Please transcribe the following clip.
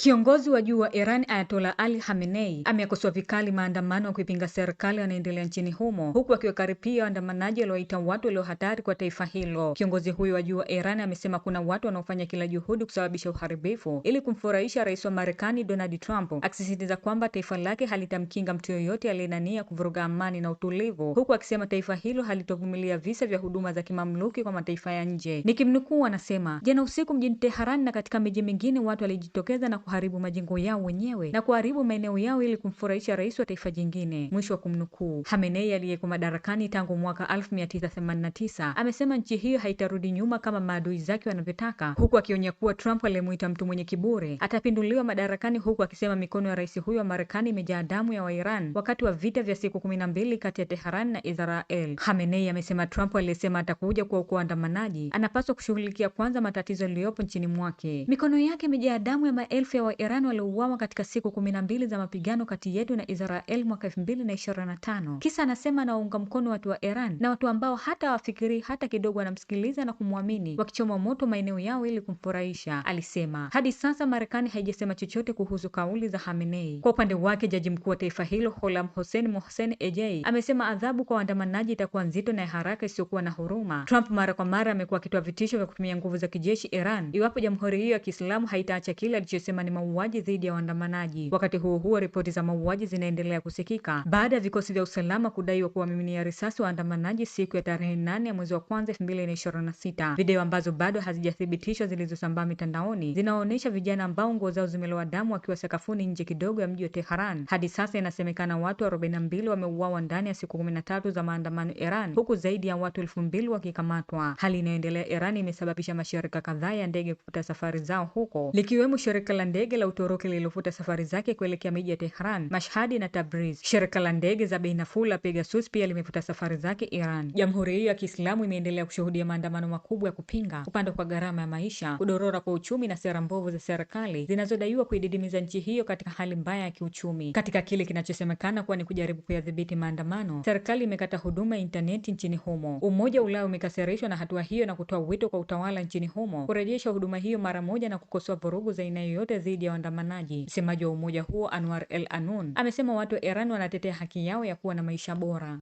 Kiongozi wa juu wa Iran Ayatollah Ali Khamenei amekosoa vikali maandamano ya kuipinga serikali yanayoendelea nchini humo, huku akiwakaripia waandamanaji walioita watu walio hatari kwa taifa hilo. Kiongozi huyo wa juu wa Iran amesema kuna watu wanaofanya kila juhudi kusababisha uharibifu ili kumfurahisha rais wa Marekani Donald Trump, akisisitiza kwamba taifa lake halitamkinga mtu yoyote aliyenania kuvuruga amani na utulivu, huku akisema taifa hilo halitovumilia visa vya huduma za kimamluki kwa mataifa ya nje. Nikimnukuu, anasema jana usiku mjini Tehran na katika miji mingine watu walijitokeza na kuharibu majengo yao wenyewe na kuharibu maeneo yao ili kumfurahisha rais wa taifa jingine. Mwisho wa kumnukuu. Khamenei aliyekuwa madarakani tangu mwaka 1989 amesema nchi hiyo haitarudi nyuma kama maadui zake wanavyotaka, huku akionya kuwa Trump aliyemuita mtu mwenye kiburi atapinduliwa madarakani, huku akisema mikono ya rais huyo wa Marekani imejaa damu ya Wairan wakati wa vita vya siku 12 kati ya Tehran na Israel. Khamenei amesema Trump aliyesema atakuja kuwaokoa waandamanaji anapaswa kushughulikia kwanza matatizo yaliyopo nchini mwake. Mikono yake imejaa damu ya maelfu ya Wairan waliouawa katika siku 12 za mapigano kati yetu na Israel mwaka 2025. Kisa anasema anaunga mkono watu wa Iran na watu ambao hata hawafikiri hata kidogo wanamsikiliza na kumwamini, wakichoma moto maeneo yao ili kumfurahisha, alisema. Hadi sasa Marekani haijasema chochote kuhusu kauli za Khamenei. Kwa upande wake, jaji mkuu wa taifa hilo Ghulam Hossein Mohsen Ejei amesema adhabu kwa waandamanaji itakuwa nzito na ya haraka isiyokuwa na huruma. Trump mara kwa mara amekuwa akitoa vitisho vya kutumia nguvu za kijeshi Iran iwapo jamhuri hiyo ya Kiislamu haitaacha kile alichosema ni mauaji dhidi ya waandamanaji. Wakati huo huo, ripoti za mauaji zinaendelea kusikika baada ya vikosi vya usalama kudaiwa kuwamiminia risasi waandamanaji siku ya tarehe 8 ya mwezi wa kwanza 2026. Video ambazo bado hazijathibitishwa zilizosambaa mitandaoni zinaonyesha vijana ambao nguo zao zimelowa damu wakiwa sakafuni nje kidogo ya mji wa Tehran. Hadi sasa inasemekana watu 42 wameuawa ndani ya siku 13 za maandamano Iran, huku zaidi ya watu 2000 wakikamatwa. Hali inayoendelea Iran imesababisha mashirika kadhaa ya ndege kufuta safari zao huko, likiwemo shirika la ndege la Uturuki lililofuta safari zake kuelekea miji ya Tehran, Mashhad na Tabriz. Shirika la ndege za bei nafuu la Pegasus pia limefuta safari zake Iran. Jamhuri hiyo ya Kiislamu imeendelea kushuhudia maandamano makubwa ya kupinga kupanda kwa gharama ya maisha, kudorora kwa uchumi na sera mbovu za serikali zinazodaiwa kuididimiza nchi hiyo katika hali mbaya ya kiuchumi. Katika kile kinachosemekana kuwa ni kujaribu kuyadhibiti maandamano, serikali imekata huduma ya intaneti nchini humo. Umoja wa Ulaya umekasirishwa na hatua hiyo na kutoa wito kwa utawala nchini humo kurejesha huduma hiyo mara moja na kukosoa vurugu za aina yoyote dhidi ya waandamanaji. Msemaji wa umoja huo Anwar El Anoun amesema watu wa Iran wanatetea haki yao ya kuwa na maisha bora.